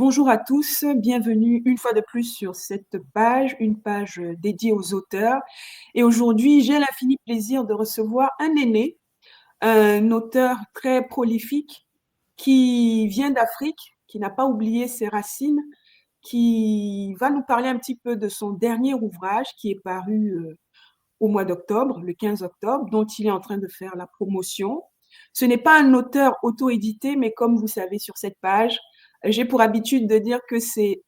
bonjour à tous, bienvenue une fois de plus sur cette page, une page dédiée aux auteurs. Et aujourd'hui, j'ai l'infini plaisir de recevoir un aîné, un auteur très prolifique qui vient d'Afrique, qui n'a pas oublié ses racines, qui va nous parler un petit peu de son dernier ouvrage qui est paru au mois d'octobre, le 15 octobre, dont il est en train de faire la promotion. Ce n'est pas un auteur auto-édité, mais comme vous savez sur cette page, j'ai pour habitude de dire que c'est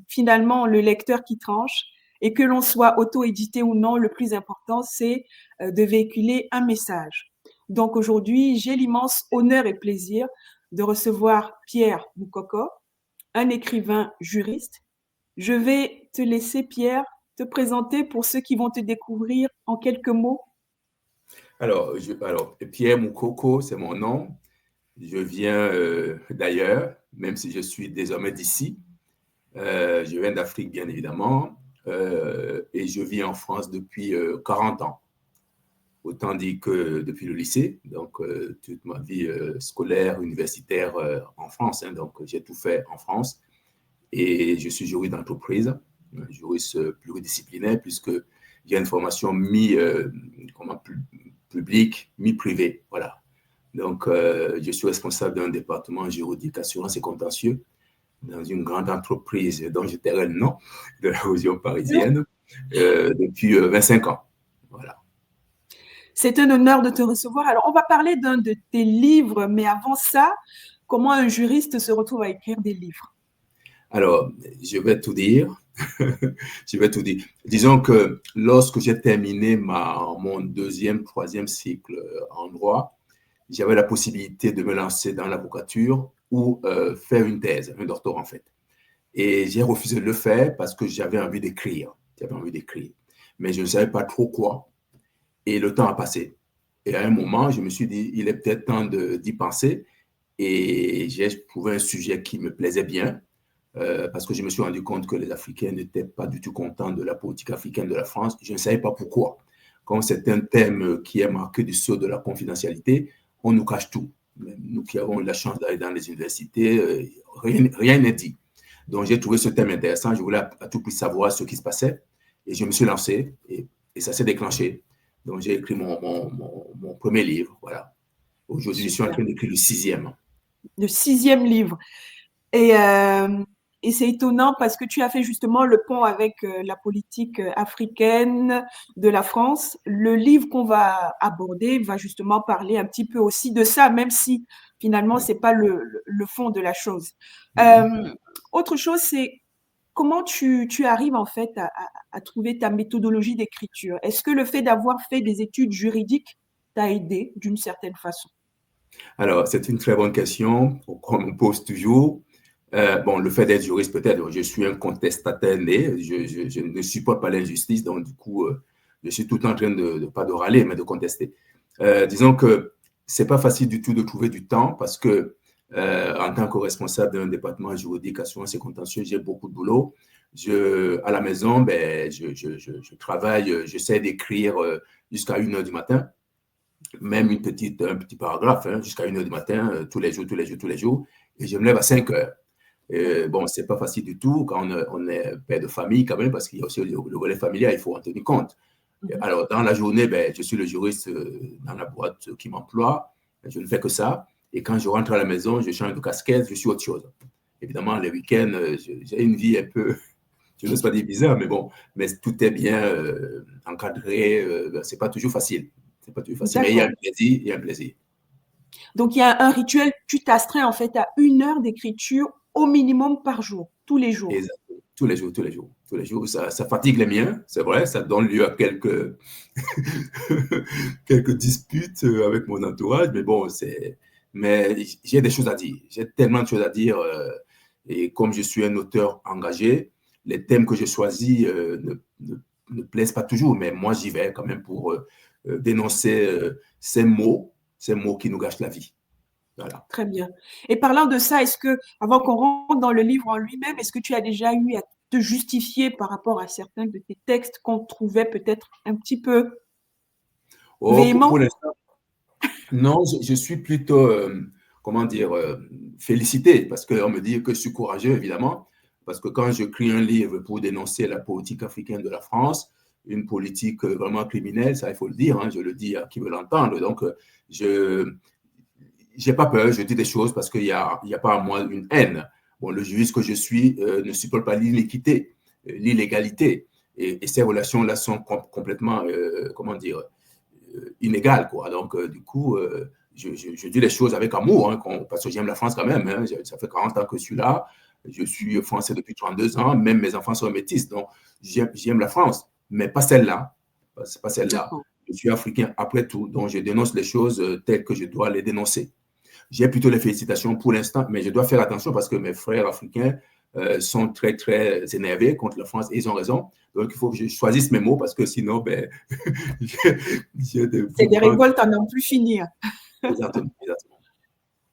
finalement le lecteur qui tranche et que l'on soit auto-édité ou non, le plus important, c'est de véhiculer un message. Donc aujourd'hui, j'ai l'immense honneur et plaisir de recevoir Pierre Moukoko, un écrivain juriste. Je vais te laisser, Pierre, te présenter pour ceux qui vont te découvrir en quelques mots. Alors, Pierre Moukoko, c'est mon nom. Je viens d'ailleurs, même si je suis désormais d'ici. Je viens d'Afrique, bien évidemment, et je vis en France depuis 40 ans. Autant dit que depuis le lycée, donc toute ma vie scolaire, universitaire en France. Donc, j'ai tout fait en France. Et je suis juriste d'entreprise, juriste pluridisciplinaire, puisque j'ai une formation publique, mi-privée. Voilà. Donc, je suis responsable d'un département juridique, assurance et contentieux dans une grande entreprise dont je tairai le nom, de la région parisienne, depuis 25 ans. Voilà. C'est un honneur de te recevoir. Alors, on va parler d'un de tes livres, mais avant ça, comment un juriste se retrouve à écrire des livres? Alors, je vais tout dire. Je vais tout dire. Disons que lorsque j'ai terminé mon deuxième, troisième cycle en droit, j'avais la possibilité de me lancer dans l'avocature ou faire une thèse, un doctorat en fait. Et j'ai refusé de le faire parce que j'avais envie d'écrire. J'avais envie d'écrire. Mais je ne savais pas trop quoi. Et le temps a passé. Et à un moment, je me suis dit, il est peut-être temps d'y penser. Et j'ai trouvé un sujet qui me plaisait bien. Parce que je me suis rendu compte que les Africains n'étaient pas du tout contents de la politique africaine de la France. Je ne savais pas pourquoi. Comme c'est un thème qui est marqué du sceau de la confidentialité, on nous cache tout. Nous qui avons eu la chance d'aller dans les universités, rien n'est dit. Donc j'ai trouvé ce thème intéressant. Je voulais à tout prix savoir ce qui se passait. Et je me suis lancé et ça s'est déclenché. Donc j'ai écrit mon premier livre. Voilà. Aujourd'hui, je suis en Super. train d'écrire le 6e. Le 6e livre. Et, euh, et c'est étonnant parce que tu as fait justement le pont avec la politique africaine de la France. Le livre qu'on va aborder va justement parler un petit peu aussi de ça, même si finalement c'est pas le fond de la chose. Euh, Autre chose, c'est comment tu arrives en fait à trouver ta méthodologie d'écriture. Est-ce que le fait d'avoir fait des études juridiques t'a aidé d'une certaine façon? Alors, c'est une très bonne question qu'on me pose toujours. Bon, le fait d'être juriste, peut-être, je suis un contestataire né, je ne supporte pas l'injustice, donc du coup, je suis tout le temps en train pas de râler, mais de contester. Disons que c'est pas facile du tout de trouver du temps parce que, en tant que responsable d'un département juridique, assurance et contentieux, j'ai beaucoup de boulot. À la maison, ben, je travaille, j'essaie d'écrire jusqu'à 1 heure du matin, même un petit paragraphe, hein, jusqu'à 1 heure du matin, tous les jours, tous les jours, tous les jours. Et je me lève à 5 heures. Bon, c'est pas facile du tout quand on est père de famille quand même, parce qu'il y a aussi le volet familial, il faut en tenir compte. Mhm. Alors, dans la journée, ben, je suis le juriste dans la boîte qui m'emploie. Je ne fais que ça. Et quand je rentre à la maison, je change de casquette, je suis autre chose. Évidemment, les week-ends, j'ai une vie un peu, je n'ose pas dire bizarre, mais bon, mais tout est bien encadré. C'est pas toujours facile. C'est pas toujours facile, mais il y a D'accord. un plaisir, il y a un plaisir. Donc, il y a un rituel, tu t'astreins en fait à 1 heure d'écriture au minimum par jour, tous les jours. Exactement. Tous les jours, tous les jours, tous les jours. Ça fatigue les miens, c'est vrai, ça donne lieu à quelques, quelques disputes avec mon entourage, mais bon, mais j'ai des choses à dire. J'ai tellement de choses à dire. Et comme je suis un auteur engagé, les thèmes que je choisis ne plaisent pas toujours, mais moi, j'y vais quand même pour dénoncer ces mots qui nous gâchent la vie. Voilà. Très bien. Et parlant de ça, est-ce que, avant qu'on rentre dans le livre en lui-même, est-ce que tu as déjà eu à te justifier par rapport à certains de tes textes qu'on trouvait peut-être un petit peu Oh, véhéments? pour l'instant, non, je suis plutôt comment dire, féliciter, parce qu'on me dit que je suis courageux, évidemment, parce que quand j'écris un livre pour dénoncer la politique africaine de la France, une politique vraiment criminelle, ça il faut le dire, hein, je le dis à qui veut l'entendre. Donc, je n'ai pas peur, je dis des choses parce qu'il n'y a, pas à moi une haine. Bon, le juriste que je suis ne supporte pas l'iniquité, l'illégalité. Et ces relations-là sont complètement, comment dire, inégales, quoi. Donc, du coup, je dis les choses avec amour, hein, parce que j'aime la France quand même. Hein. Ça fait 40 ans que je suis là. Je suis français depuis 32 ans. Même mes enfants sont métis. Donc, j'aime la France, mais pas celle-là. C'est pas celle-là. Je suis africain après tout. Donc, je dénonce les choses telles que je dois les dénoncer. J'ai plutôt les félicitations pour l'instant, mais je dois faire attention parce que mes frères africains sont très, très énervés contre la France et ils ont raison. Donc, il faut que je choisisse mes mots parce que sinon, ben, c'est des révoltes à n'en plus finir. Exactement, exactement.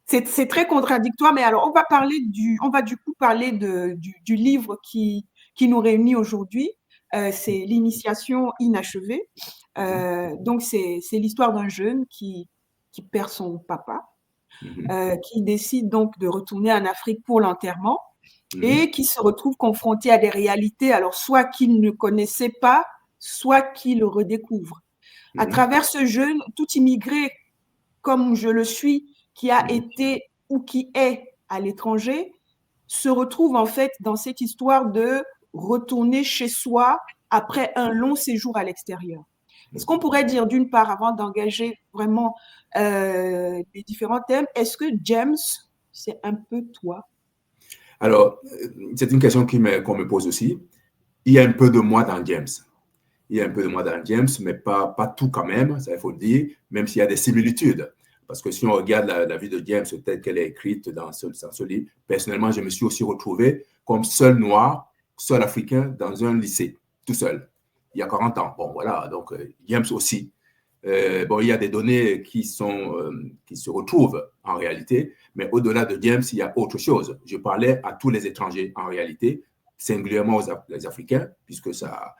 C'est très contradictoire, mais alors on va du coup parler du livre qui nous réunit aujourd'hui. C'est L'initiation inachevée. Donc, c'est l'histoire d'un jeune qui perd son papa, qui décide donc de retourner en Afrique pour l'enterrement et qui se retrouve confronté à des réalités, alors soit qu'il ne connaissait pas, soit qu'il le redécouvre. À travers ce jeune, tout immigré comme je le suis, qui a été ou qui est à l'étranger, se retrouve en fait dans cette histoire de retourner chez soi après un long séjour à l'extérieur. Est-ce qu'on pourrait dire, d'une part, avant d'engager vraiment les différents thèmes, est-ce que James, c'est un peu toi? Alors, c'est une question qu'on me pose aussi. Il y a un peu de moi dans James. Il y a un peu de moi dans James, mais pas tout quand même, ça il faut le dire, même s'il y a des similitudes. Parce que si on regarde la vie de James telle qu'elle est écrite dans ce livre, personnellement, je me suis aussi retrouvé comme seul noir, seul africain dans un lycée, tout seul, il y a 40 ans. Bon, voilà, donc James aussi. Bon, il y a des données qui se retrouvent en réalité, mais au-delà de James, il y a autre chose. Je parlais à tous les étrangers en réalité, singulièrement aux Africains, puisque ça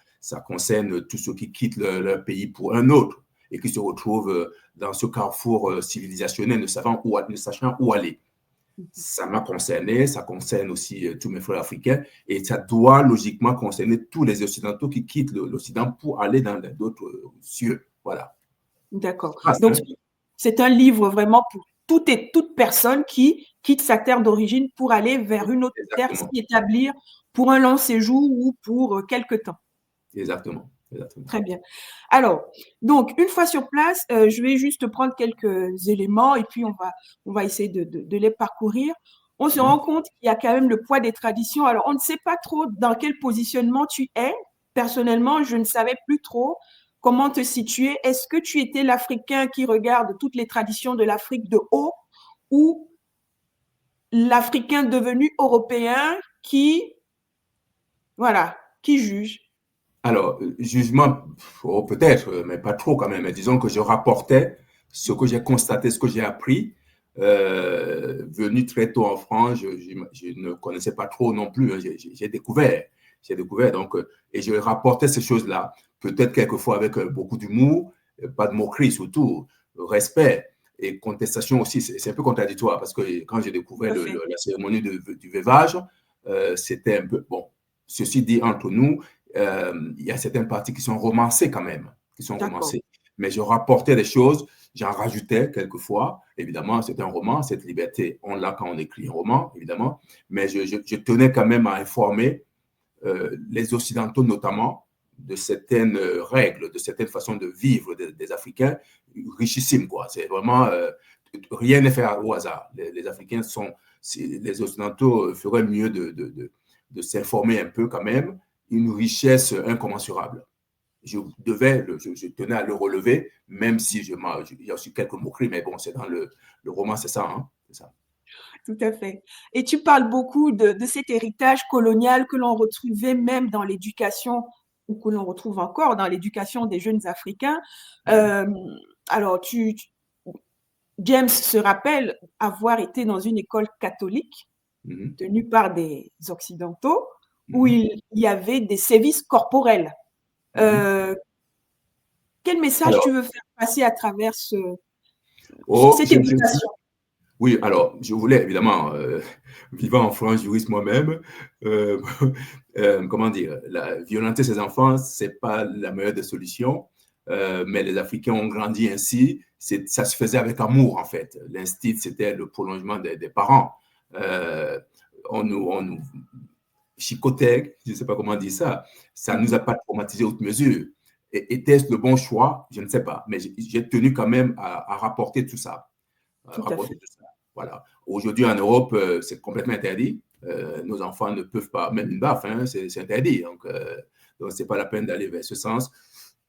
concerne tous ceux qui quittent leur pays pour un autre et qui se retrouvent dans ce carrefour civilisationnel ne sachant où aller. Ça m'a concerné, ça concerne aussi tous mes frères africains et ça doit logiquement concerner tous les Occidentaux qui quittent l'Occident pour aller dans d'autres cieux. Voilà. D'accord. Donc, c'est un livre vraiment pour toute personne qui quitte sa terre d'origine pour aller vers une autre terre, s'y établir pour un long séjour ou pour quelque temps. Exactement. Exactement. Très bien. Alors, donc, une fois sur place, je vais juste prendre quelques éléments et puis on va essayer de les parcourir. On se rend compte qu'il y a quand même le poids des traditions. Alors, on ne sait pas trop dans quel positionnement tu es. Personnellement, je ne savais plus trop comment te situer. Est-ce que tu étais l'Africain qui regarde toutes les traditions de l'Afrique de haut ou l'Africain devenu européen qui, voilà, qui juge? Alors, jugement, peut-être, mais pas trop quand même. Mais disons que je rapportais ce que j'ai constaté, ce que j'ai appris. Venu très tôt en France, je ne connaissais pas trop non plus. Hein, j'ai découvert. Donc, et je rapportais ces choses-là. Peut-être quelquefois avec beaucoup d'humour, pas de moquerie surtout, respect et contestation aussi. C'est un peu contradictoire parce que quand j'ai découvert la cérémonie du veuvage, c'était un peu, bon, ceci dit entre nous, il y a certaines parties qui sont romancées quand même, mais je rapportais des choses, j'en rajoutais quelquefois. Évidemment, c'est un roman, cette liberté, on l'a quand on écrit un roman, évidemment, mais je tenais quand même à informer les Occidentaux notamment de certaines règles, de certaines façons de vivre des Africains richissimes, quoi. C'est vraiment, rien n'est fait au hasard. Les Africains les Occidentaux feraient mieux de s'informer un peu quand même, une richesse incommensurable. Je tenais à le relever, même si il y a aussi quelques moqueries, mais bon, c'est dans le roman, c'est ça, hein, c'est ça. Tout à fait. Et tu parles beaucoup de cet héritage colonial que l'on retrouvait même dans l'éducation, ou que l'on retrouve encore dans l'éducation des jeunes Africains. Alors, James se rappelle avoir été dans une école catholique tenue par des Occidentaux, où il y avait des sévices corporels. Quel message tu veux faire passer à travers cette éducation? Oui, alors, je voulais évidemment, vivant en France, juriste moi-même, euh, comment dire, violenter ses enfants, c'est pas la meilleure des solutions, mais les Africains ont grandi ainsi, ça se faisait avec amour en fait. L'instinct, c'était le prolongement des parents. Euh, on nous chicotait, je ne sais pas comment dire ça ne nous a pas traumatisé outre mesure. Était-ce le bon choix? Je ne sais pas, mais j'ai tenu quand même à rapporter tout ça. Tout à fait. Voilà. Aujourd'hui, en Europe, c'est complètement interdit. Nos enfants ne peuvent pas, même une baffe, hein, c'est interdit. Donc ce n'est pas la peine d'aller vers ce sens.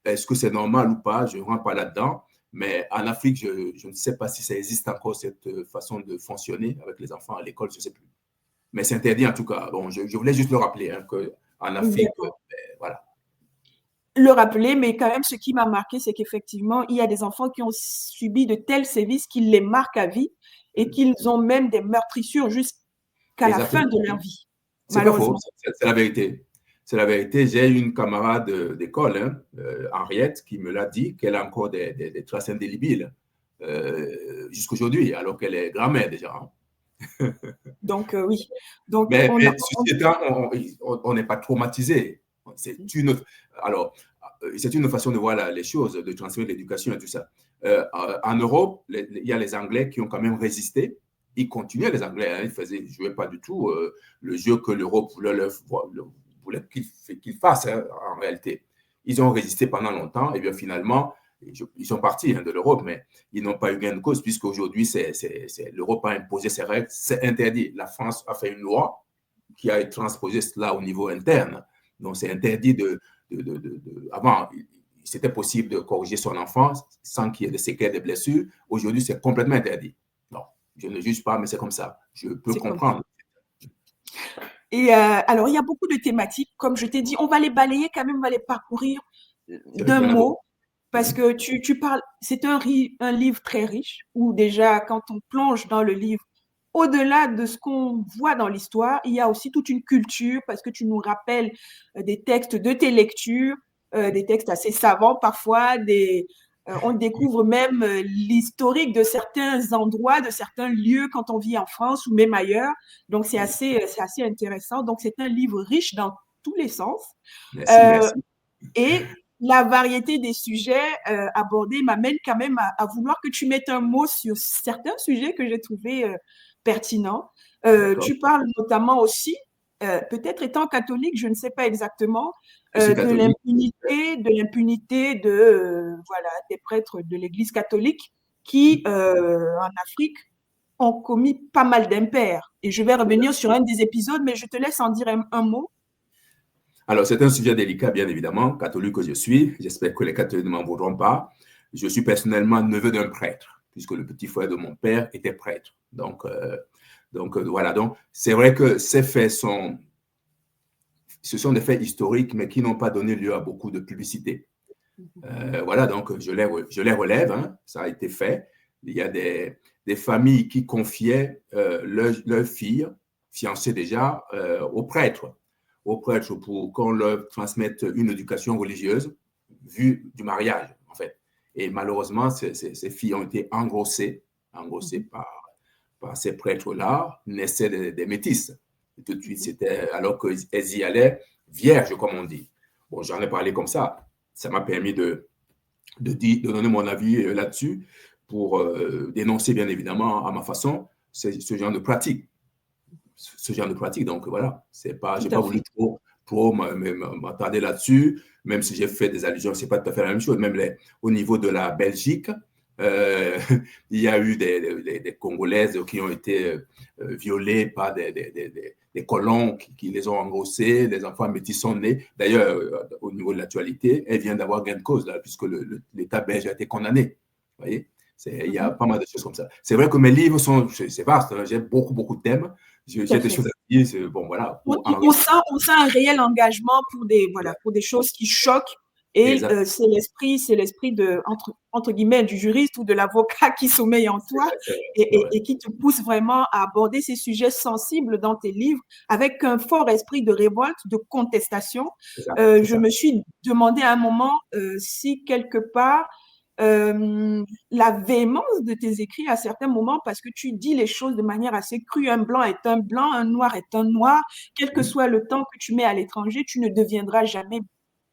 Est-ce que c'est normal ou pas? Je ne rentre pas là-dedans. Mais en Afrique, je ne sais pas si ça existe encore, cette façon de fonctionner avec les enfants à l'école, je ne sais plus. Mais c'est interdit en tout cas. Bon, je voulais juste le rappeler, hein, qu'en Afrique, voilà. Le rappeler, mais quand même, ce qui m'a marqué, c'est qu'effectivement, il y a des enfants qui ont subi de tels sévices qu'ils les marquent à vie et qu'ils ont même des meurtrissures jusqu'à la fin Exactement. de leur vie, C'est pas faux, malheureusement. c'est la vérité. C'est la vérité. J'ai une camarade d'école, hein, Henriette, qui me l'a dit qu'elle a encore des traces indélébiles jusqu'aujourd'hui, alors qu'elle est grand-mère déjà. Hein. Donc, oui. Donc, Mais ceci étant, on n'est pas traumatisé. C'est une, alors, c'est une façon de voir les choses, de transférer l'éducation et tout ça. En Europe, il y a les Anglais qui ont quand même résisté. Ils continuaient, les Anglais, hein, ils ne jouaient pas du tout le jeu que l'Europe voulait qu'ils fassent, hein, en réalité. Ils ont résisté pendant longtemps, et bien finalement, ils sont partis, hein, de l'Europe, mais ils n'ont pas eu gain de cause, puisqu'aujourd'hui, l'Europe a imposé ses règles, c'est interdit. La France a fait une loi qui a transposé cela au niveau interne. Donc, c'est interdit avant, c'était possible de corriger son enfant sans qu'il y ait de séquelles, de blessures. Aujourd'hui, c'est complètement interdit. Non, je ne juge pas, mais c'est comme ça. Je peux c'est comme ça. comprendre. Et alors, il y a beaucoup de thématiques. Comme je t'ai dit, on va les balayer quand même, on va les parcourir Il d'un y en a beaucoup. mot. Parce que tu parles, c'est un livre très riche où déjà, quand on plonge dans le livre, au-delà de ce qu'on voit dans l'histoire, il y a aussi toute une culture parce que tu nous rappelles des textes de tes lectures, des textes assez savants parfois, on découvre même l'historique de certains endroits, de certains lieux quand on vit en France ou même ailleurs. Donc, c'est assez intéressant. Donc, c'est un livre riche dans tous les sens. Merci, Euh, merci. et la variété des sujets abordés m'amène quand même à vouloir que tu mettes un mot sur certains sujets que j'ai trouvés pertinents. D'accord. Tu parles notamment aussi, peut-être étant catholique, je ne sais pas exactement, Je suis catholique. de l'impunité voilà, des prêtres de l'Église catholique qui, en Afrique, ont commis pas mal d'impairs. Et je vais revenir sur un des épisodes, mais je te laisse en dire un mot. Alors, c'est un sujet délicat, bien évidemment, catholique que je suis. J'espère que les catholiques ne m'en voudront pas. Je suis personnellement neveu d'un prêtre, puisque le petit frère de mon père était prêtre. Donc voilà. Donc, c'est vrai que ce sont des faits historiques, mais qui n'ont pas donné lieu à beaucoup de publicité. Voilà, donc je les relève, hein, ça a été fait. Il y a des familles qui confiaient leurs filles, fiancées déjà, aux prêtres pour qu'on leur transmette une éducation religieuse vue du mariage, en fait. Et malheureusement, ces filles ont été engrossées par ces prêtres-là, naissaient des métisses. Et tout de suite, c'était alors qu'elles y allaient vierges, comme on dit. Bon, j'en ai parlé comme ça. Ça m'a permis de donner mon avis là-dessus pour dénoncer, bien évidemment, à ma façon, ce genre de pratique. Ce genre de pratique. Donc voilà, c'est pas, Tout j'ai pas à voulu fait. trop m'attarder là-dessus, même si j'ai fait des allusions, c'est pas tout à fait la même chose. Même au niveau de la Belgique, euh, il y a eu des Congolaises qui ont été violées par des colons qui les ont engrossées, des enfants métis sont nés. D'ailleurs, au niveau de l'actualité, elle vient d'avoir gain de cause, là, puisque l'État belge a été condamné. Vous voyez, il y a pas mal de choses comme ça. C'est vrai que mes livres c'est vaste, hein, j'ai beaucoup de thèmes, Tout j'ai à des fait. choses à dire, bon voilà, On, pour on enrichir. sent, on sent un réel engagement pour voilà, pour des choses qui choquent. Et Exact, c'est l'esprit entre guillemets, du juriste ou de l'avocat qui sommeille en toi ouais, et qui te pousse vraiment à aborder ces sujets sensibles dans tes livres avec un fort esprit de révolte, de contestation. c'est Je ça. me suis demandé à un moment si quelque part, la véhémence de tes écrits à certains moments parce que tu dis les choses de manière assez crue. Un blanc est un blanc, un noir est un noir. Quel que Mhm. soit le temps que tu mets à l'étranger, tu ne deviendras jamais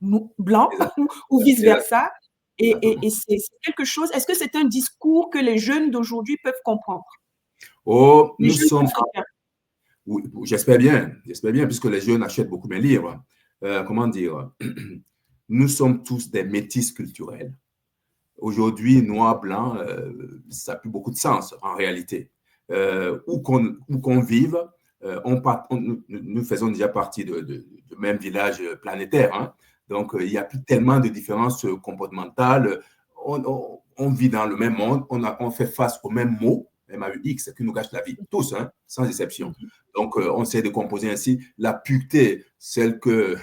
blanc Exact- ou exact- vice-versa. Exactement. Et c'est quelque chose. Est-ce que c'est un discours que les jeunes d'aujourd'hui peuvent comprendre? Oh, Les nous jeunes sommes, africains. oui, j'espère bien, puisque les jeunes achètent beaucoup mes livres. Comment dire, nous sommes tous des métis culturels. Aujourd'hui, noir, blanc, ça n'a plus beaucoup de sens en réalité. Où qu'on vive, nous faisons déjà partie de même village planétaire. Hein. Donc, il n'y a plus tellement de différences comportementales. On vit dans le même monde, on fait face aux mêmes mots, MAUX, qui nous gâchent la vie, tous, hein, sans exception. Donc, on essaie de composer ainsi la pureté, celle que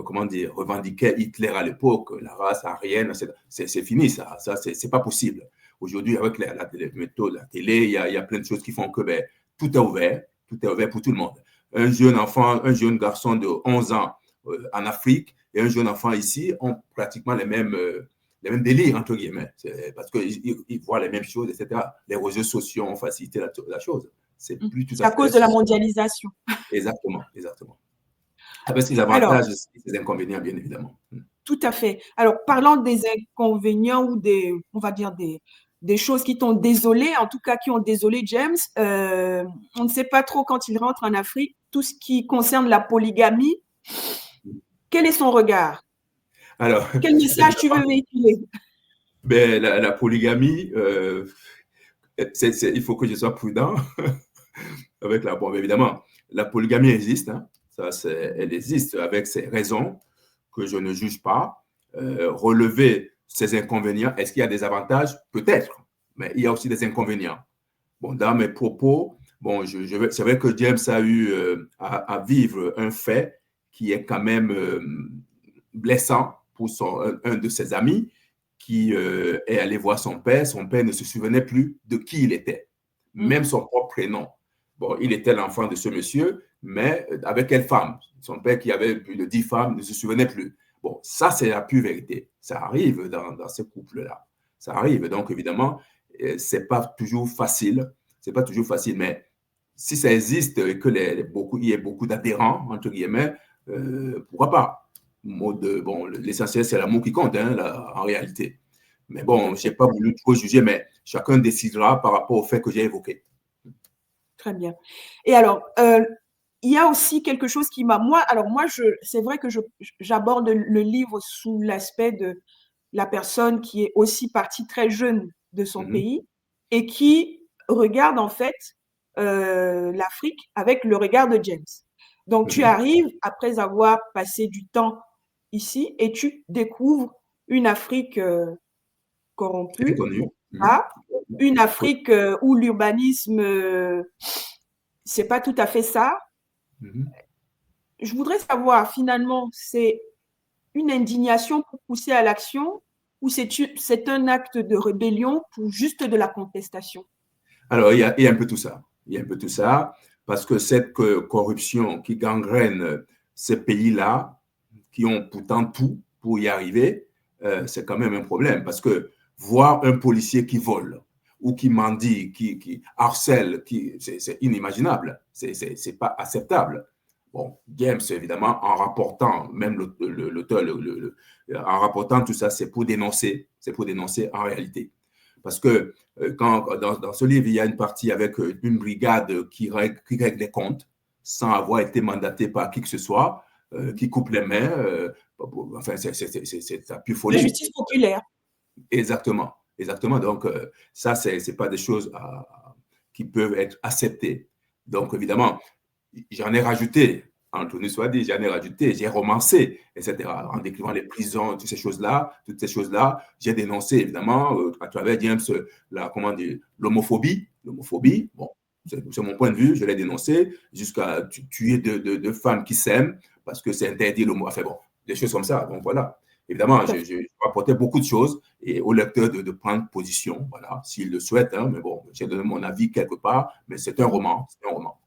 comment dire, revendiquait Hitler à l'époque, la race aryenne, c'est fini ça, c'est pas possible. Aujourd'hui, avec les méthodes, la télé, il y a plein de choses qui font que ben, tout est ouvert pour tout le monde. Un jeune enfant, un jeune garçon de 11 ans en Afrique et un jeune enfant ici ont pratiquement les mêmes délires, entre guillemets, parce qu'ils voient les mêmes choses, etc. Les réseaux sociaux ont facilité la chose. C'est plus tout C'est à à fait. cause de la mondialisation. Exactement, exactement. Avec ses Alors, avantages et ses inconvénients, bien évidemment. tout à fait. Alors, parlant des inconvénients ou des, on va dire des choses qui t'ont désolé, en tout cas qui ont désolé James, on ne sait pas trop quand il rentre en Afrique, tout ce qui concerne la polygamie, quel est son regard? Alors, Quel message tu veux évidemment, véhiculer? ben, la polygamie, il faut que je sois prudent avec la. Bon, évidemment, la polygamie existe, hein. Elle existe avec ses raisons que je ne juge pas. Relever ses inconvénients, est-ce qu'il y a des avantages? Peut-être, mais il y a aussi des inconvénients. Bon, dans mes propos, bon, c'est vrai que James a eu à vivre un fait qui est quand même blessant pour un de ses amis qui est allé voir son père. Son père ne se souvenait plus de qui il était, même son propre prénom. Bon, il était l'enfant de ce monsieur, mais avec quelle femme? Son père qui avait plus de 10 femmes ne se souvenait plus. Bon, ça, c'est la pure vérité. Ça arrive dans ces couples-là. Ça arrive. Donc, évidemment, c'est pas toujours facile. C'est pas toujours facile, mais si ça existe et que il y ait beaucoup d'adhérents, entre guillemets, pourquoi pas? Bon, l'essentiel, c'est l'amour qui compte, hein, là, en réalité. Mais Tout à bon, je n'ai fait. pas voulu trop juger, mais chacun décidera par rapport au fait que j'ai évoqué. Très bien. Et alors, il y a aussi quelque chose qui m'a, moi, c'est vrai que j'aborde le livre sous l'aspect de la personne qui est aussi partie très jeune de son Mhm, pays et qui regarde en fait l'Afrique avec le regard de James. Donc, tu mhm. arrives après avoir passé du temps ici et tu découvres une Afrique corrompue, Inconnu. Mhm. ah, une Oui. Afrique où l'urbanisme, c'est pas tout à fait ça. Mhm. Je voudrais savoir, finalement, c'est une indignation pour pousser à l'action ou c'est un acte de rébellion pour juste de la contestation? Alors, il y a un peu tout ça. Il y a un peu tout ça, parce que cette corruption qui gangrène ces pays-là, qui ont pourtant tout pour y arriver, c'est quand même un problème. Parce que voir un policier qui vole ou qui mendie, qui harcèle, c'est inimaginable. C'est pas acceptable. Bon, James, évidemment, en rapportant, même l'auteur, en rapportant tout ça, c'est pour dénoncer en réalité. Parce que quand, dans ce livre, il y a une partie avec une brigade qui règle les comptes sans avoir été mandatée par qui que ce soit, qui coupe les mains. Enfin, c'est la pure La folie. justice populaire. Exactement. Exactement. Donc, ça, c'est pas des choses qui peuvent être acceptées. Donc, évidemment, j'en ai rajouté, entre nous soit dit, j'en ai rajouté, j'ai romancé, etc. En décrivant les prisons, toutes ces choses-là, j'ai dénoncé, évidemment, à travers James, comment dire, l'homophobie. L'homophobie, bon, c'est mon point de vue, je l'ai dénoncé, jusqu'à tuer deux femmes qui s'aiment, parce que c'est interdit l'homo. Enfin bon, des choses comme ça. Donc voilà. Évidemment, Tout à fait. je rapportais beaucoup de choses et au lecteur de prendre position, voilà, s'il le souhaite. Hein, mais bon, j'ai donné mon avis quelque part, mais c'est un roman. C'est un roman.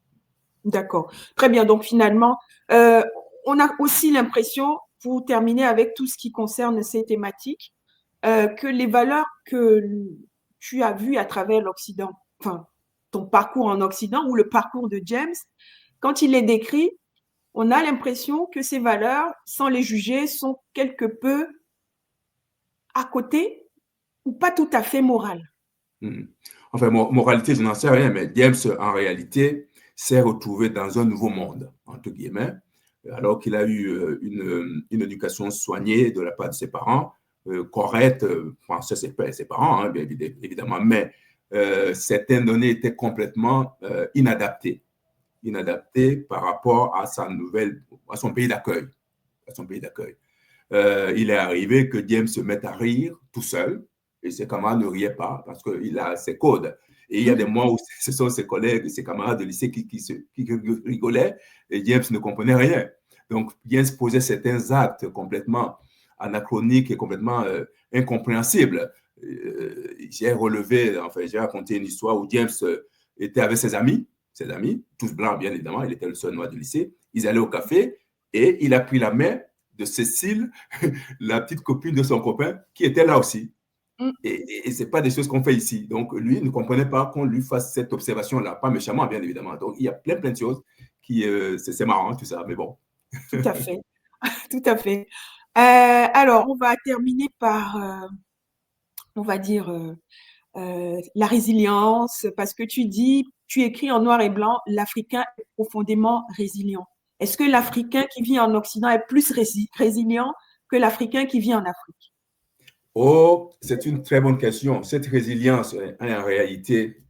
D'accord. Très bien. Donc finalement, on a aussi l'impression, pour terminer avec tout ce qui concerne ces thématiques, que les valeurs que tu as vues à travers l'Occident, enfin, ton parcours en Occident ou le parcours de James, quand il les décrit, on a l'impression que ces valeurs, sans les juger, sont quelque peu à côté ou pas tout à fait morales. Mhm. Enfin, moralité, je n'en sais rien, mais James, en réalité, s'est retrouvé dans un nouveau monde, entre guillemets, alors qu'il a eu une éducation soignée de la part de ses parents, correcte, c'est ses parents, hein, bien évidemment, mais certaines données étaient complètement inadaptées par rapport à à son pays d'accueil, à son pays d'accueil. Il est arrivé que James se mette à rire tout seul et ses camarades ne riaient pas parce qu'il a ses codes. Et il y a des mois où ce sont ses collègues, ses camarades de lycée qui rigolaient et James ne comprenait rien. Donc, James posait certains actes complètement anachroniques et complètement incompréhensibles. J'ai raconté une histoire où James était avec ses amis, tous blancs bien évidemment, il était le seul noir du lycée. Ils allaient au café et il a pris la main de Cécile, la petite copine de son copain, qui était là aussi. Mm. Et ce n'est pas des choses qu'on fait ici. Donc, lui il ne comprenait pas qu'on lui fasse cette observation-là, pas méchamment, bien évidemment. Donc, il y a plein de choses qui, c'est marrant, tout ça, mais bon. Tout à fait, tout à fait. Alors, on va terminer par, on va dire, la résilience, parce que tu écris en noir et blanc, l'Africain est profondément résilient. Est-ce que l'Africain qui vit en Occident est plus résilient que l'Africain qui vit en Afrique? Oh, c'est une très bonne question. Cette résilience est en réalité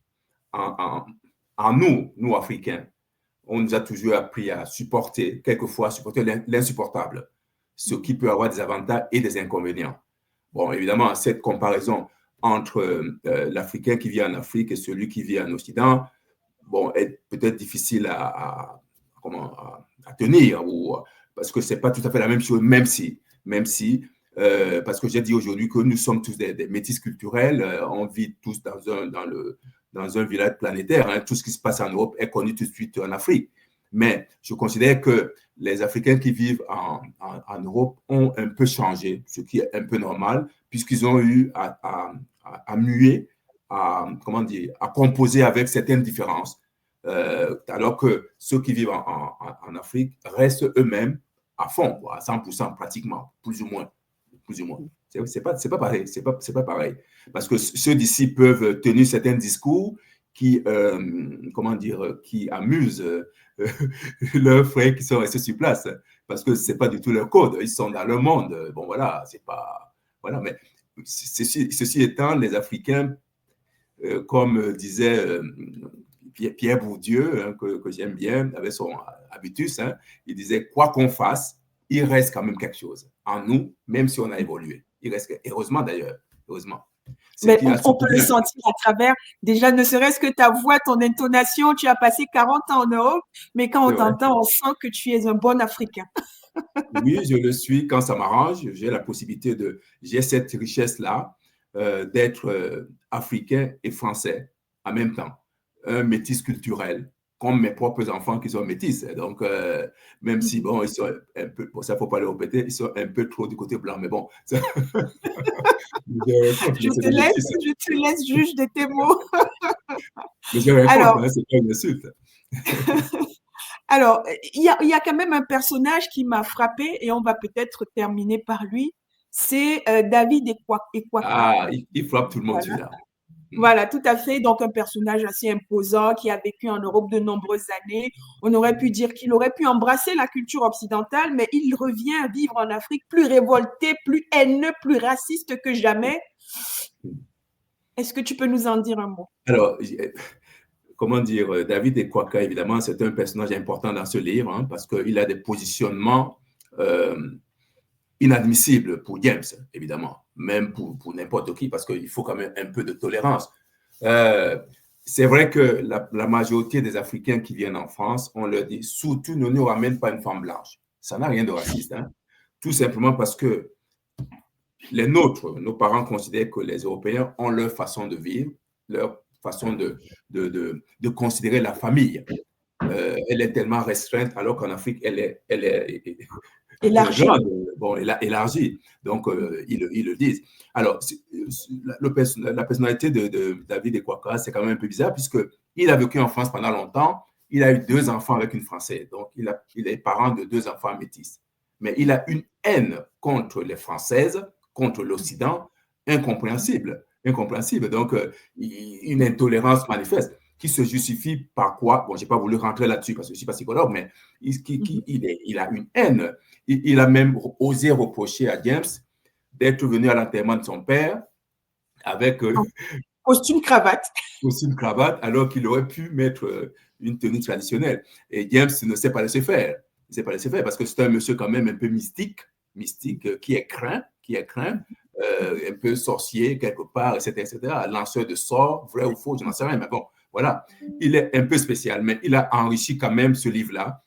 en, en nous, Africains. On nous a toujours appris à supporter, quelquefois supporter l'insupportable, ce qui peut avoir des avantages et des inconvénients. Bon, évidemment, cette comparaison entre l'Africain qui vit en Afrique et celui qui vit en Occident, bon, est peut-être difficile à tenir, parce que ce n'est pas tout à fait la même chose, même si parce que j'ai dit aujourd'hui que nous sommes tous des métis culturels, on vit tous dans un village planétaire, hein. Tout ce qui se passe en Europe est connu tout de suite en Afrique. Mais je considère que les Africains qui vivent en Europe ont un peu changé, ce qui est un peu normal, puisqu'ils ont eu à muer, comment dire, à composer avec certaines différences. Alors que ceux qui vivent en Afrique restent eux-mêmes à fond, à 100% pratiquement, plus ou moins. Plus ou moins. C'est pas pareil, c'est pas pareil. Parce que ceux d'ici peuvent tenir certains discours qui, comment dire, qui amusent leurs frères qui sont restés sur place. Parce que c'est pas du tout leur code. Ils sont dans leur monde. Bon, voilà, c'est pas. Voilà, mais ceci étant, les Africains, comme disait Pierre Bourdieu, hein, que j'aime bien, avec son habitus, hein, il disait quoi qu'on fasse, il reste quand même quelque chose en nous, même si on a évolué. Il reste, heureusement d'ailleurs, heureusement. Mais on peut le sentir à travers, déjà, ne serait-ce que ta voix, ton intonation. Tu as passé 40 ans en Europe, mais quand on t'entend, on sent que tu es un bon Africain. Oui, je le suis quand ça m'arrange. J'ai la possibilité j'ai cette richesse-là d'être africain et français en même temps. Un métis culturel, comme mes propres enfants qui sont métis. Donc, même si, bon, ils sont un peu, pour ça, il ne faut pas les répéter, ils sont un peu trop du côté blanc, mais bon. Je te laisse juge de tes mots. Mais je réponds, hein, c'est pas une insulte. Alors, il y a quand même un personnage qui m'a frappé et on va peut-être terminer par lui. C'est David Ekwaka. Ah, il frappe tout le monde, Voilà. celui-là. Voilà, tout à fait. Donc, un personnage assez imposant qui a vécu en Europe de nombreuses années. On aurait pu dire qu'il aurait pu embrasser la culture occidentale, mais il revient vivre en Afrique plus révolté, plus haineux, plus raciste que jamais. Est-ce que tu peux nous en dire un mot? Alors, comment dire, David Ekwaka, évidemment, c'est un personnage important dans ce livre, hein, parce qu'il a des positionnements inadmissibles pour James, évidemment, même pour n'importe qui, parce qu'il faut quand même un peu de tolérance. C'est vrai que la majorité des Africains qui viennent en France, on leur dit, surtout ne nous ramène pas une femme blanche. Ça n'a rien de raciste, hein. Tout simplement parce que les nôtres, nos parents considèrent que les Européens ont leur façon de vivre, leur façon de considérer la famille. elle est tellement restreinte, alors qu'en Afrique, elle est Élargie. grande, bon, élargie. Donc, ils le disent. Alors, la personnalité de David Ekwaka, c'est quand même un peu bizarre, puisqu'il a vécu en France pendant longtemps. Il a eu 2 enfants avec une Française. Donc, il est parent de 2 enfants métis. Mais il a une haine contre les Françaises, contre l'Occident, incompréhensible. Incompréhensible. Donc, une intolérance manifeste qui se justifie par quoi? Bon, je n'ai pas voulu rentrer là-dessus parce que je ne suis pas psychologue, mais il a une haine. Il a même osé reprocher à James d'être venu à l'enterrement de son père avec costume cravate. Costume cravate, alors qu'il aurait pu mettre une tenue traditionnelle. Et James ne s'est pas laissé faire. Il ne s'est pas laissé faire parce que c'est un monsieur quand même un peu mystique, qui est craint, un peu sorcier quelque part, etc., lanceur de sorts, vrai ou faux, je n'en sais rien, mais bon, voilà. Il est un peu spécial, mais il a enrichi quand même ce livre-là.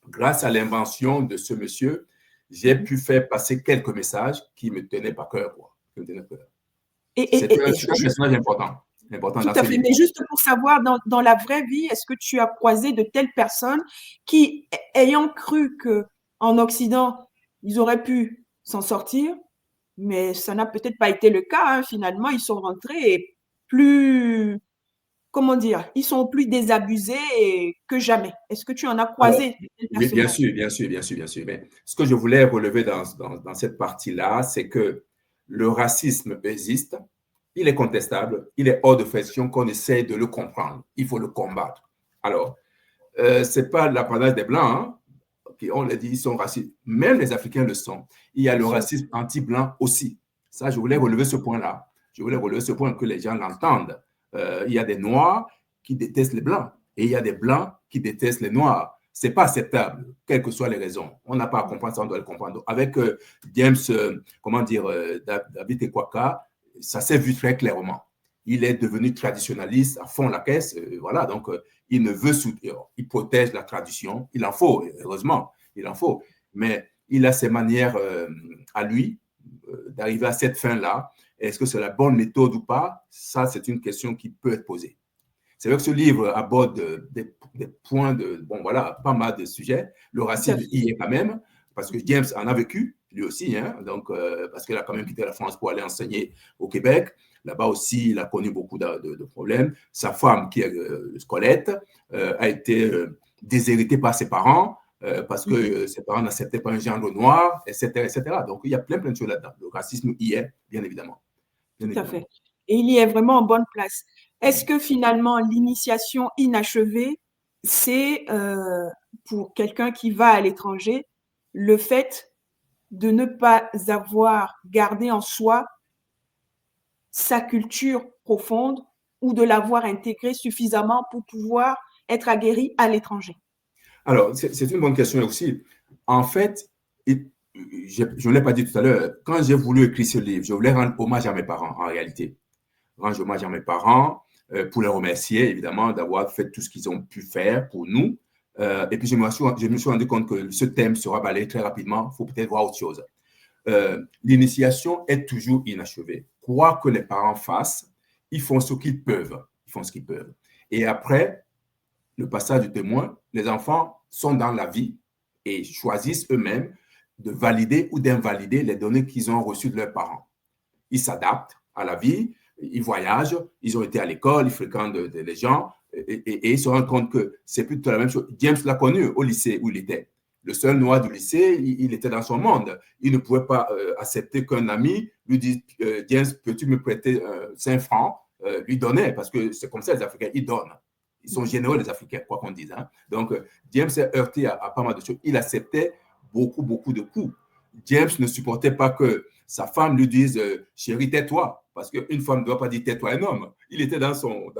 Grâce à l'invention de ce monsieur, j'ai pu faire passer quelques messages qui me tenaient par cœur. C'est un personnage important. Tout à fait. Mais juste pour savoir, dans la vraie vie, est-ce que tu as croisé de telles personnes qui, ayant cru qu'en Occident, ils auraient pu s'en sortir, mais ça n'a peut-être pas été le cas, hein, finalement, ils sont rentrés et plus, comment dire, ils sont plus désabusés que jamais. Est-ce que tu en as croisé de telles personnes? Bien sûr, bien sûr, bien sûr, bien sûr. Mais ce que je voulais relever dans cette partie-là, c'est que le racisme existe, il est contestable, il est hors de question qu'on essaie de le comprendre. Il faut le combattre. Alors, ce n'est pas l'apanage des Blancs, hein, qui, on l'a dit, ils sont racistes. Même les Africains le sont. Il y a le racisme anti-blanc aussi. Ça, je voulais relever ce point-là. Je voulais relever ce point que les gens l'entendent. Il y a des Noirs qui détestent les Blancs et il y a des Blancs qui détestent les Noirs. Ce n'est pas acceptable, quelles que soient les raisons. On n'a pas à comprendre ça, on doit le comprendre. Avec James, David Ekwaka, ça s'est vu très clairement. Il est devenu traditionnaliste à fond la caisse. Voilà, donc il ne veut soutenir. Il protège la tradition. Il en faut, heureusement, il en faut. Mais il a ses manières à lui d'arriver à cette fin-là. Est-ce que c'est la bonne méthode ou pas? Ça, c'est une question qui peut être posée. C'est vrai que ce livre aborde des points bon voilà, pas mal de sujets. Le racisme y est quand même, parce que James en a vécu, lui aussi, hein, donc, parce qu'il a quand même quitté la France pour aller enseigner au Québec. Là-bas aussi, il a connu beaucoup de problèmes. Sa femme, qui est Colette, a été déshéritée par ses parents parce que ses parents n'acceptaient pas un gendre noir, etc., etc. Donc, il y a plein de choses là-dedans. Le racisme y est, bien évidemment. Tout à fait. Et il y est vraiment en bonne place. Est-ce que finalement, l'initiation inachevée, c'est pour quelqu'un qui va à l'étranger, le fait de ne pas avoir gardé en soi sa culture profonde ou de l'avoir intégrée suffisamment pour pouvoir être aguerri à l'étranger? Alors, c'est une bonne question aussi. En fait, je ne l'ai pas dit tout à l'heure, quand j'ai voulu écrire ce livre, je voulais rendre hommage à mes parents, en réalité. Rendre hommage à mes parents, pour les remercier, évidemment, d'avoir fait tout ce qu'ils ont pu faire pour nous. Et puis, je me suis rendu compte que ce thème sera balayé très rapidement. Il faut peut-être voir autre chose. L'initiation est toujours inachevée. Quoi que les parents fassent, ils font ce qu'ils peuvent. Ils font ce qu'ils peuvent. Et après le passage du témoin, les enfants sont dans la vie et choisissent eux-mêmes de valider ou d'invalider les données qu'ils ont reçues de leurs parents. Ils s'adaptent à la vie, ils voyagent, ils ont été à l'école, ils fréquentent les gens et ils se rendent compte que c'est plutôt la même chose. James l'a connu au lycée où il était. Le seul noir du lycée, il était dans son monde. Il ne pouvait pas accepter qu'un ami lui dise James, peux-tu me prêter 5 francs, lui donner, parce que c'est comme ça les Africains, ils donnent. Ils sont généreux, les Africains, quoi qu'on dise. Hein. Donc, James s'est heurté à pas mal de choses. Il acceptait beaucoup de coups. James ne supportait pas que sa femme lui dise chérie, tais-toi, parce qu'une femme ne doit pas dire tais-toi un homme. Il était dans son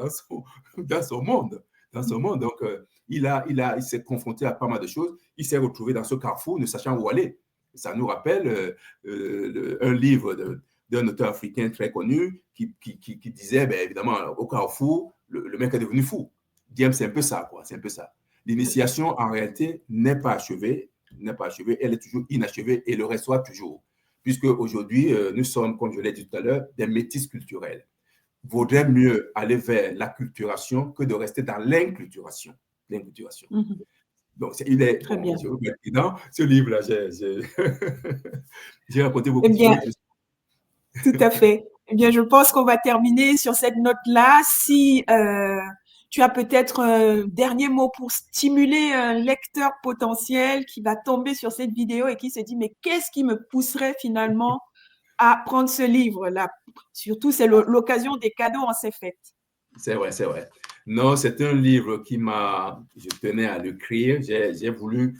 monde. Dans son monde. Donc, il s'est confronté à pas mal de choses. Il s'est retrouvé dans ce carrefour, ne sachant où aller. Ça nous rappelle un livre d'un auteur africain très connu qui disait, ben, évidemment, au carrefour, le mec est devenu fou. James, c'est un peu ça, quoi. C'est un peu ça. L'initiation, en réalité, n'est pas achevée, elle est toujours inachevée et le restera toujours. Puisque aujourd'hui, nous sommes, comme je l'ai dit tout à l'heure, des métis culturels. Vaudrait mieux aller vers l'acculturation que de rester dans l'inculturation. l'inculturation. Mhm. Donc, il est, Très bon, bien. je vous mets dans ce livre-là, j'ai raconté Eh beaucoup de bien, choses. tout à fait. Eh bien, je pense qu'on va terminer sur cette note-là. Si tu as peut-être un dernier mot pour stimuler un lecteur potentiel qui va tomber sur cette vidéo et qui se dit, mais qu'est-ce qui me pousserait finalement à prendre ce livre-là? Surtout, c'est l'occasion des cadeaux en ces fêtes. C'est vrai, c'est vrai. Non, c'est un livre je tenais à l'écrire. J'ai voulu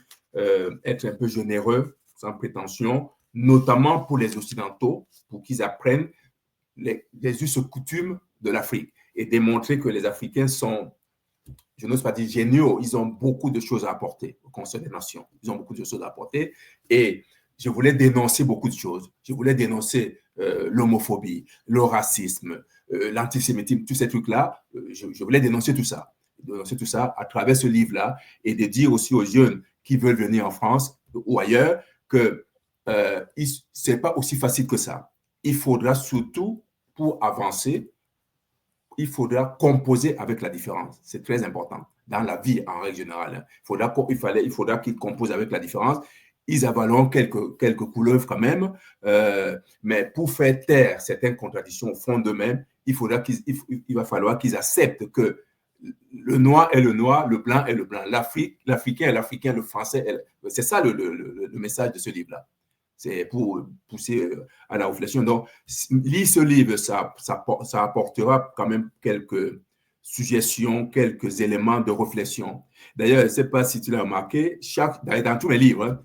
être un peu généreux, sans prétention, notamment pour les Occidentaux, pour qu'ils apprennent les us et coutumes de l'Afrique et démontrer que les Africains sont, je n'ose pas dire géniaux, ils ont beaucoup de choses à apporter au Conseil des Nations. Ils ont beaucoup de choses à apporter et je voulais dénoncer beaucoup de choses. Je voulais dénoncer l'homophobie, le racisme, l'antisémitisme, tous ces trucs-là. Je voulais dénoncer tout ça. Dénoncer tout ça à travers ce livre-là et de dire aussi aux jeunes qui veulent venir en France ou ailleurs que ce n'est pas aussi facile que ça. Il faudra surtout, pour avancer, il faudra composer avec la différence. C'est très important dans la vie en règle générale. Il faudra qu'ils composent avec la différence. Ils avaleront quelques couleuvres quand même, mais pour faire taire certaines contradictions au fond d'eux-mêmes, il va falloir qu'ils acceptent que le noir est le noir, le blanc est le blanc, l'Africain est l'Africain, le Français est... C'est ça le message de ce livre-là. C'est pour pousser à la réflexion. Donc, lire ce livre, ça apportera quand même quelques suggestions, quelques éléments de réflexion. D'ailleurs, je ne sais pas si tu l'as remarqué, dans tous mes livres, hein,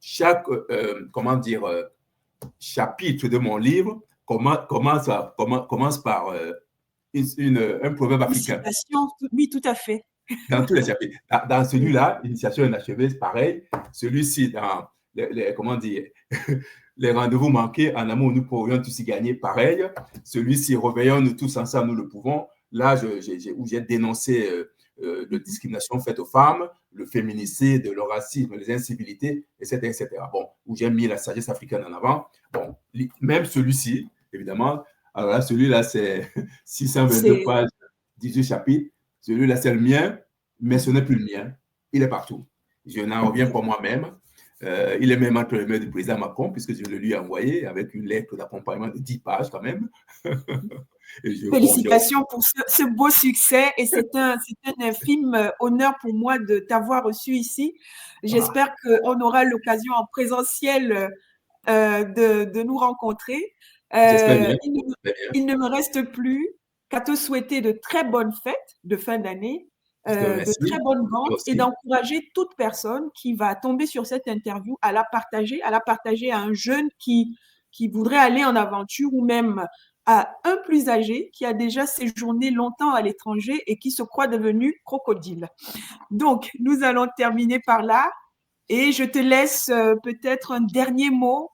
chaque chapitre de mon livre commence par un proverbe Une africain. citation, oui, tout à fait. Dans tous les chapitres. Dans celui-là, Initiation inachevée, c'est pareil. Celui-ci, dans comment dire, les rendez-vous manqués, en amour, nous pourrions tous y gagner, pareil. Celui-ci, réveillons-nous tous ensemble, nous le pouvons. Là, où j'ai dénoncé la discrimination faite aux femmes, le féminicide, le racisme, les incivilités, etc., etc. Bon, où j'ai mis la sagesse africaine en avant. Bon, même celui-ci, évidemment, alors là, celui-là, c'est 622 pages, 18 chapitres. Celui-là, c'est le mien, mais ce n'est plus le mien. Il est partout. Je n'en reviens pas moi-même. Il est même entre les mains du président Macron, puisque je le lui ai envoyé avec une lettre d'accompagnement de 10 pages quand même. Félicitations pour ce beau succès et c'est un infime honneur pour moi de t'avoir reçu ici. J'espère qu'on aura l'occasion en présentiel de nous rencontrer. J'espère bien. Il ne me reste plus qu'à te souhaiter de très bonnes fêtes de fin d'année, de très bonnes ventes et d'encourager toute personne qui va tomber sur cette interview à la partager à un jeune qui voudrait aller en aventure ou même à un plus âgé qui a déjà séjourné longtemps à l'étranger et qui se croit devenu crocodile. Donc, nous allons terminer par là et je te laisse peut-être un dernier mot,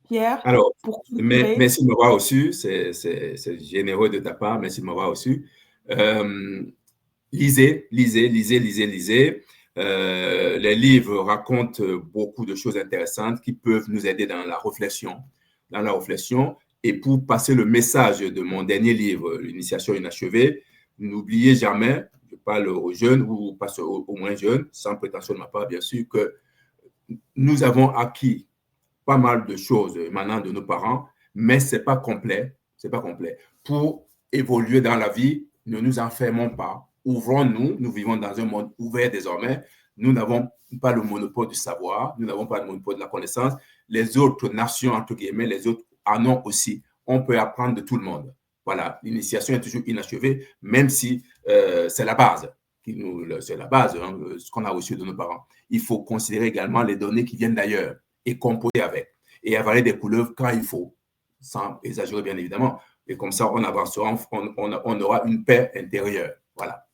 Pierre, alors, pour clôturer. merci de m'avoir reçu, c'est généreux de ta part, merci de m'avoir reçu. Lisez. Les livres racontent beaucoup de choses intéressantes qui peuvent nous aider dans la réflexion. Et pour passer le message de mon dernier livre, L'Initiation inachevée, n'oubliez jamais, je parle aux jeunes ou pas aux moins jeunes, sans prétention de ma part, bien sûr, que nous avons acquis pas mal de choses émanant de nos parents, mais ce n'est pas complet. Pour évoluer dans la vie, ne nous enfermons pas. Ouvrons-nous. Nous vivons dans un monde ouvert désormais. Nous n'avons pas le monopole du savoir. Nous n'avons pas le monopole de la connaissance. Les autres nations, entre guillemets, les autres en ont aussi. On peut apprendre de tout le monde. Voilà, l'initiation est toujours inachevée, même si c'est la base. C'est la base, hein, ce qu'on a reçu de nos parents. Il faut considérer également les données qui viennent d'ailleurs et composer avec. Et avaler des couleuvres quand il faut, sans exagérer bien évidemment. Et comme ça, on avancera, on aura une paix intérieure. Voilà.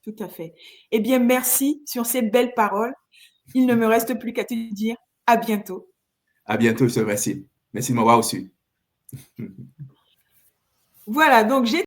Tout à fait. Eh bien, merci sur ces belles paroles. Il ne me reste plus qu'à te dire à bientôt. À bientôt, je te remercie. Merci de m'avoir reçu. Voilà, donc j'ai